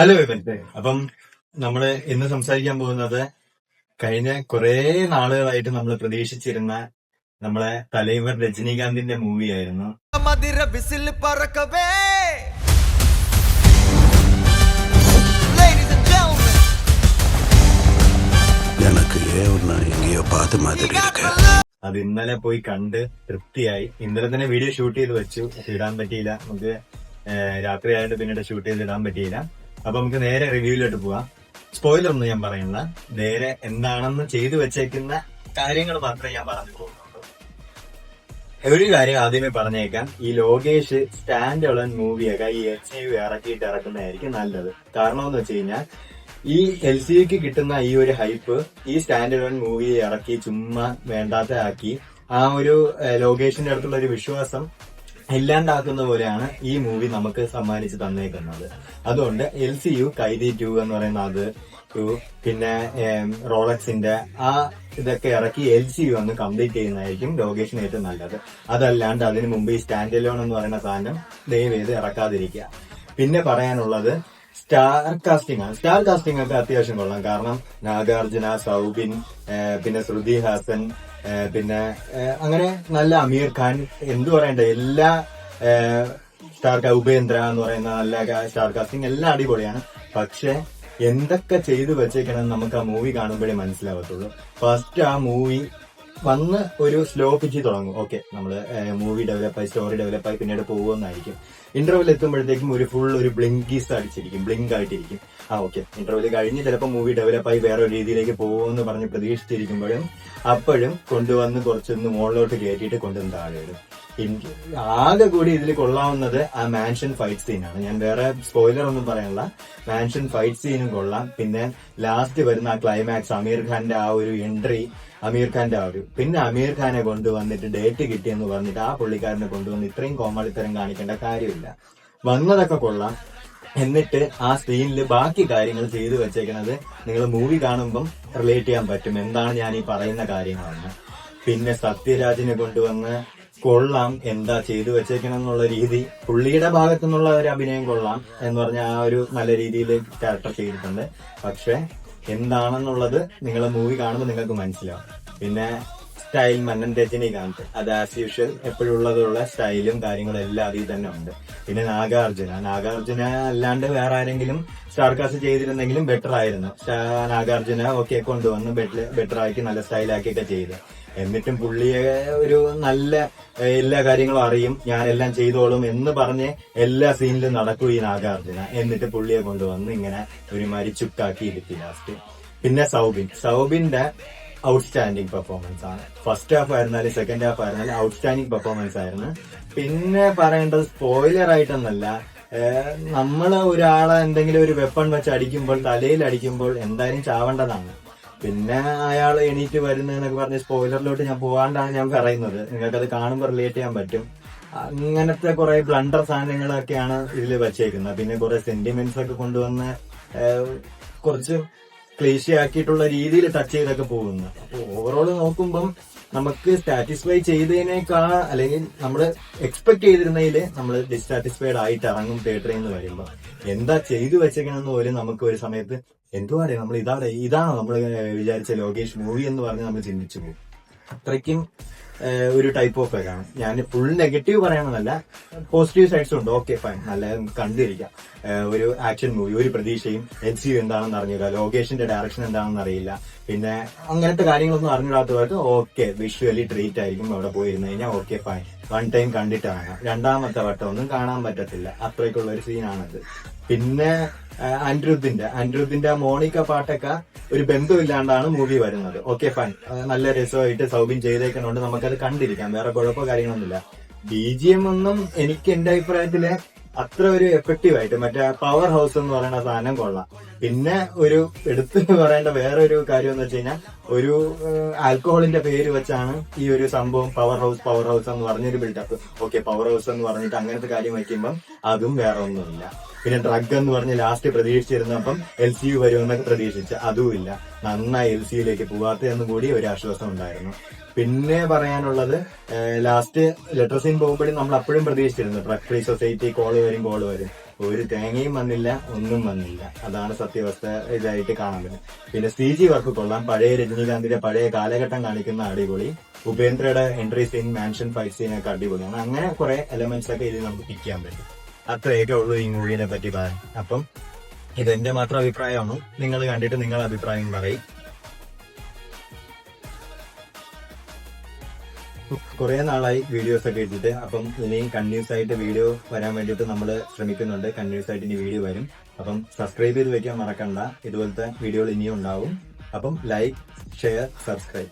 Hello event. അപ്പം നമ്മള് ഇന്ന് സംസാരിക്കാൻ പോകുന്നത് കഴിഞ്ഞ കുറെ നാളുകളായിട്ട് നമ്മൾ പ്രതീക്ഷിച്ചിരുന്ന നമ്മളെ തലൈവർ രജനീകാന്തിന്റെ മൂവി ആയിരുന്നു. മധുര വിസിൽ പറക്കവേ. അത് ഇന്നലെ പോയി കണ്ട് തൃപ്തിയായി. ഇന്നലെ തന്നെ വീഡിയോ ഷൂട്ട് ചെയ്ത് വെച്ചു, ഇടാൻ പറ്റിയില്ല. നമുക്ക് രാത്രി ആയതുകൊണ്ട് പിന്നീട് ഷൂട്ട് ചെയ്ത് ഇടാൻ പറ്റിയില്ല. അപ്പൊ നമുക്ക് നേരെ റിവ്യൂവിലോട്ട് പോവാം. സ്പോയിലർ ഒന്നും ഞാൻ പറയുന്നില്ല, നേരെ എന്താണെന്ന് ചെയ്തു വെച്ചേക്കുന്ന കാര്യങ്ങൾ മാത്രമേ ഞാൻ പറഞ്ഞു പോകുന്നുള്ളൂ. ഒരു കാര്യം ആദ്യമേ പറഞ്ഞേക്കാം, ഈ ലോകേഷ് സ്റ്റാൻഡ് അലോൺ മൂവിയൊക്കെ ഈ LCU ഇറക്കിയിട്ട് ഇറക്കുന്നതായിരിക്കും നല്ലത്. കാരണം എന്ന് വെച്ച് കഴിഞ്ഞാൽ ഈ LCUക്ക് കിട്ടുന്ന ഈ ഒരു ഹൈപ്പ് ഈ സ്റ്റാൻഡ് അലോൺ മൂവി ഇറക്കി ചുമ്മാ വേണ്ടാത്ത ആക്കി ആ ഒരു ലോകേഷിന്റെ അടുത്തുള്ള ഒരു വിശ്വാസം ഇല്ലാണ്ടാക്കുന്ന പോലെയാണ് ഈ മൂവി നമുക്ക് സമ്മാനിച്ച് തന്നേക്കുന്നത്. അതുകൊണ്ട് LCU കൈദി 2 എന്ന് പറയുന്ന അത് 2, പിന്നെ റോളക്സിന്റെ ആ ഇതൊക്കെ ഇറക്കി LCU ഒന്ന് കംപ്ലീറ്റ് ചെയ്യുന്നതായിരിക്കും ലോകേഷിന് ഏറ്റവും നല്ലത്. അതല്ലാണ്ട് അതിനു മുമ്പ് ഈ സ്റ്റാൻഡ് അലോൺ എന്ന് പറയുന്ന സാധനം ദയവേത് ഇറക്കാതിരിക്കുക. പിന്നെ പറയാനുള്ളത് സ്റ്റാർ കാസ്റ്റിംഗ് ആണ്. സ്റ്റാർ കാസ്റ്റിംഗ് ഒക്കെ അത്യാവശ്യം കൊള്ളാം. കാരണം നാഗാർജുന, സൗബിൻ, പിന്നെ ശ്രുതി ഹാസൻ, പിന്നെ അങ്ങനെ നല്ല അമീർ ഖാൻ, എന്തു പറയണ്ടേ, എല്ലാ സ്റ്റാർ ഉപേന്ദ്ര എന്ന് പറയുന്ന നല്ല സ്റ്റാർ കാസ്റ്റിംഗ് എല്ലാം അടിപൊളിയാണ്. പക്ഷെ എന്തൊക്കെ ചെയ്തു വെച്ചേക്കണം നമുക്ക് ആ മൂവി കാണുമ്പോഴേ മനസ്സിലാവത്തുള്ളൂ. ഫസ്റ്റ് ആ മൂവി വന്ന് ഒരു സ്ലോ പിച്ച് തുടങ്ങും. ഓക്കെ, നമ്മള് മൂവി ഡെവലപ്പായി, സ്റ്റോറി ഡെവലപ്പായി പിന്നീട് പോകുമെന്നായിരിക്കും. ഇന്റർവെൽ എത്തുമ്പോഴത്തേക്കും ഒരു ബ്ലിങ്കീസ് അടിച്ചിരിക്കും, ബ്ലിങ്ക് ആയിട്ടിരിക്കും. ഓക്കെ, ഇന്റർവെൽ കഴിഞ്ഞ് ചിലപ്പോൾ മൂവി ഡെവലപ്പായി വേറെ ഒരു രീതിയിലേക്ക് പോകുമെന്ന് പറഞ്ഞ് പ്രതീക്ഷിച്ചിരിക്കുമ്പോഴും അപ്പോഴും കൊണ്ടുവന്ന് കുറച്ചൊന്ന് മുകളിലോട്ട് കയറ്റിയിട്ട് കൊണ്ടുവന്ന് താഴെ ഇടും. ആകെ കൂടി ഇതിൽ കൊള്ളാവുന്നത് ആ മാൻഷൻ ഫൈറ്റ് സീനാണ്. ഞാൻ വേറെ സ്പോയിലർ ഒന്നും പറയാനുള്ള, മാൻഷൻ ഫൈറ്റ് സീനും കൊള്ളാം. പിന്നെ ലാസ്റ്റ് വരുന്ന ആ ക്ലൈമാക്സ്, അമീർ ഖാന്റെ ആ ഒരു എൻട്രി, അമീർ ഖാന്റെ ആ ഒരു, പിന്നെ അമീർ ഖാനെ കൊണ്ടുവന്നിട്ട് ഡേറ്റ് കിട്ടിയെന്ന് പറഞ്ഞിട്ട് ആ പുള്ളിക്കാരനെ കൊണ്ടുവന്ന് ഇത്രയും കോമാളിത്തരം കാണിക്കേണ്ട കാര്യമില്ല. വന്നതൊക്കെ കൊള്ളാം. എന്നിട്ട് ആ സീനിൽ ബാക്കി കാര്യങ്ങൾ ചെയ്തു വെച്ചേക്കണത് നിങ്ങൾ മൂവി കാണുമ്പം റിലേറ്റ് ചെയ്യാൻ പറ്റും എന്താണ് ഞാൻ ഈ പറയുന്ന കാര്യങ്ങളാണ്. പിന്നെ സത്യരാജിനെ കൊണ്ടുവന്ന് കൊള്ളാം, എന്താ ചെയ്തു വെച്ചേക്കണം എന്നുള്ള രീതി, പുള്ളിയുടെ ഭാഗത്തു നിന്നുള്ള ഒരു അഭിനയം കൊള്ളാം എന്ന് പറഞ്ഞ ആ ഒരു നല്ല രീതിയിൽ ക്യാരക്ടർ ചെയ്തിട്ടുണ്ട്. പക്ഷെ എന്താണെന്നുള്ളത് നിങ്ങൾ മൂവി കാണുമ്പോൾ നിങ്ങൾക്ക് മനസ്സിലാവും. പിന്നെ സ്റ്റൈൽ മന്നൻ രജനീകാന്ത്, അത് ആസ് യൂഷ്വൽ എപ്പോഴും ഉള്ളതുള്ള സ്റ്റൈലും കാര്യങ്ങളും എല്ലാം അതിൽ തന്നെ ഉണ്ട്. പിന്നെ നാഗാർജുന അല്ലാണ്ട് വേറെ ആരെങ്കിലും സ്റ്റാർ കാസ്റ്റ് ചെയ്തിരുന്നെങ്കിലും ബെറ്റർ ആയിരുന്നു. നാഗാർജുന ഓക്കെ കൊണ്ടുവന്ന് ബെറ്റർ ആക്കി നല്ല സ്റ്റൈലാക്കിയൊക്കെ ചെയ്ത്, എന്നിട്ടും പുള്ളിയെ ഒരു നല്ല എല്ലാ കാര്യങ്ങളും അറിയും, ഞാനെല്ലാം ചെയ്തോളും എന്ന് പറഞ്ഞ് എല്ലാ സീനിലും നടക്കും ഈ നാഗാർജുന. എന്നിട്ട് പുള്ളിയെ കൊണ്ടുവന്ന് ഇങ്ങനെ ഒരു മരിച്ചുക്കാക്കി ഇരുത്തി ലാസ്റ്റ്. പിന്നെ സൗബിന്റെ ഔട്ട്സ്റ്റാൻഡിങ് പെർഫോമൻസ് ആണ്. ഫസ്റ്റ് ഹാഫ് ആയിരുന്നാലും സെക്കൻഡ് ഹാഫ് ആയിരുന്നാലും ഔട്ട്സ്റ്റാൻഡിങ് പെർഫോമൻസ് ആയിരുന്നു. പിന്നെ പറയേണ്ടത് സ്പോയിലർ ആയിട്ടൊന്നല്ല, നമ്മള് ഒരാളെ എന്തെങ്കിലും ഒരു വെപ്പൺ വെച്ച് അടിക്കുമ്പോൾ, തലയിൽ അടിക്കുമ്പോൾ എന്തായാലും ചാവേണ്ടതാണ്. പിന്നെ അയാൾ എണീറ്റ് വരുന്നതെന്നൊക്കെ പറഞ്ഞ് സ്പോയിലറിലോട്ട് ഞാൻ പോകാണ്ടാണ് ഞാൻ പറയുന്നത്. നിങ്ങൾക്കത് കാണുമ്പോൾ റിലേറ്റ് ചെയ്യാൻ പറ്റും. അങ്ങനത്തെ കുറെ ബ്ലണ്ടർ സാധനങ്ങളൊക്കെയാണ് ഇതിൽ വെച്ചേക്കുന്നത്. പിന്നെ കുറെ സെന്റിമെന്റ്സ് ഒക്കെ കൊണ്ടുവന്ന് കുറച്ച് ക്ലീശ ആക്കിയിട്ടുള്ള രീതിയിൽ ടച്ച് ചെയ്തൊക്കെ പോകുന്നു. അപ്പൊ ഓവറോൾ നോക്കുമ്പം നമുക്ക് സാറ്റിസ്ഫൈ ചെയ്തതിനേക്കാൾ, അല്ലെങ്കിൽ നമ്മൾ എക്സ്പെക്ട് ചെയ്തിരുന്നതില് നമ്മൾ ഡിസ്സാറ്റിസ്ഫൈഡ് ആയിട്ട് ഇറങ്ങും തിയേറ്ററിൽ നിന്ന് വരുമ്പോൾ. എന്താ ചെയ്തു വെച്ചേക്കണമെന്ന് പോലും നമുക്ക് ഒരു സമയത്ത് എന്തുവാടേ നമ്മൾ ഇതാണോ നമ്മൾ വിചാരിച്ച ലോകേഷ് മൂവി എന്ന് പറഞ്ഞ് നമ്മൾ ചിന്തിച്ചു പോകും. അത്രയ്ക്കും ഒരു ടൈപ്പ് ഓഫ് ആണ്. ഞാൻ ഫുൾ നെഗറ്റീവ് പറയണമെന്നല്ല, പോസിറ്റീവ് സൈഡ്സും ഉണ്ട്. ഓക്കെ ഫൈൻ, നല്ല കണ്ടിരിക്കാം. ഒരു ആക്ഷൻ മൂവി, ഒരു പ്രതീക്ഷയും. LCU എന്താണെന്ന് അറിഞ്ഞില്ല, ലോകേഷിന്റെ ഡയറക്ഷൻ എന്താണെന്ന് അറിയില്ല, പിന്നെ അങ്ങനത്തെ കാര്യങ്ങളൊന്നും അറിഞ്ഞിടാത്തവർക്ക് ഓക്കെ വിഷ്വലി ട്രീറ്റ് ആയിരിക്കും. അവിടെ പോയിരുന്നു കഴിഞ്ഞാൽ ഓക്കെ ഫൈൻ, വൺ ടൈം കണ്ടിട്ടാണ്, രണ്ടാമത്തെ വട്ടം ഒന്നും കാണാൻ പറ്റത്തില്ല. അത്രയ്ക്കുള്ള ഒരു സീനാണത്. പിന്നെ അനിരുദ്ധിന്റെ മോണിക്ക പാട്ടൊക്കെ ഒരു ബന്ധമില്ലാണ്ടാണ് മൂവി വരുന്നത്. ഓക്കെ ഫൈൻ, നല്ല രസമായിട്ട് സൗബിൻ ചെയ്തേക്കുന്നതുകൊണ്ട് നമുക്കത് കണ്ടിരിക്കാം, വേറെ കുഴപ്പമോ കാര്യങ്ങളൊന്നുമില്ല. BGM ഒന്നും എനിക്ക് എന്റെ അഭിപ്രായത്തില് അത്ര ഒരു എഫക്റ്റീവ് ആയിട്ട്, മറ്റേ പവർ ഹൗസ് എന്ന് പറയുന്ന സാധനം കൊള്ളാം. പിന്നെ ഒരു എടുത്ത് പറയേണ്ട വേറൊരു കാര്യം എന്ന് വെച്ച് കഴിഞ്ഞാൽ, ഒരു ആൽക്കഹോളിന്റെ പേര് വെച്ചാണ് ഈ ഒരു സംഭവം പവർ ഹൗസ് എന്ന് പറഞ്ഞൊരു ബിൽഡപ്പ്. ഓക്കെ, പവർ ഹൗസ് എന്ന് പറഞ്ഞിട്ട് അങ്ങനത്തെ കാര്യം വയ്ക്കുമ്പം അതും വേറെ ഒന്നുമില്ല. പിന്നെ ഡ്രഗ് എന്ന് പറഞ്ഞ് ലാസ്റ്റ് പ്രതീക്ഷിച്ചിരുന്നപ്പം LCU വരുമെന്നൊക്കെ പ്രതീക്ഷിച്ച് അതുമില്ല. നന്നായി LCUലേക്ക് പോവാത്തതെന്നും കൂടി ഒരു ആശ്വാസം ഉണ്ടായിരുന്നു. പിന്നെ പറയാനുള്ളത്, ലാസ്റ്റ് ലെറ്റർ സീൻ പോകുമ്പോഴും നമ്മൾ അപ്പോഴും പ്രതീക്ഷിച്ചിരുന്നു ഡ്രഗ് ഫ്രീ സൊസൈറ്റി കോള് വരും. ഒരു തേങ്ങയും വന്നില്ല, ഒന്നും വന്നില്ല. അതാണ് സത്യാവസ്ഥ ഇതായിട്ട് കാണാൻ പറ്റും. പിന്നെ CG വർക്ക് കൊള്ളാം. പഴയ രജനീകാന്തിന്റെ പഴയ കാലഘട്ടം കാണിക്കുന്ന അടിപൊളി. ഉപേന്ദ്രയുടെ entry scene, mansion fight scene ഒക്കെ അടിപൊളിയാണ്. അങ്ങനെ കുറെ എലമെന്റ്സ് ഒക്കെ ഇതിൽ നമുക്ക് പിക്ക് ചെയ്യാൻ പറ്റും. അത്രയൊക്കെ ഉള്ളൂ ഈ മൂവിനെ പറ്റി പറയാൻ. അപ്പം ഇതെന്റെ മാത്രം അഭിപ്രായമാണ്. നിങ്ങൾ കണ്ടിട്ട് നിങ്ങളുടെ അഭിപ്രായം പറയും. കുറെ നാളായി വീഡിയോസ് ഒക്കെ ഇട്ടിട്ട്. അപ്പം ഇനിയും കണ്ടിന്യൂസ് ആയിട്ട് വീഡിയോ വരാൻ വേണ്ടിയിട്ട് നമ്മൾ ശ്രമിക്കുന്നുണ്ട്. കണ്ടിന്യൂസ് ആയിട്ട് ഇനി വീഡിയോ വരും. അപ്പം സബ്സ്ക്രൈബ് ചെയ്ത് വെക്കാൻ മറക്കണ്ട. ഇതുപോലത്തെ വീഡിയോകൾ ഇനിയും ഉണ്ടാവും. അപ്പം ലൈക്ക്, ഷെയർ, സബ്സ്ക്രൈബ്.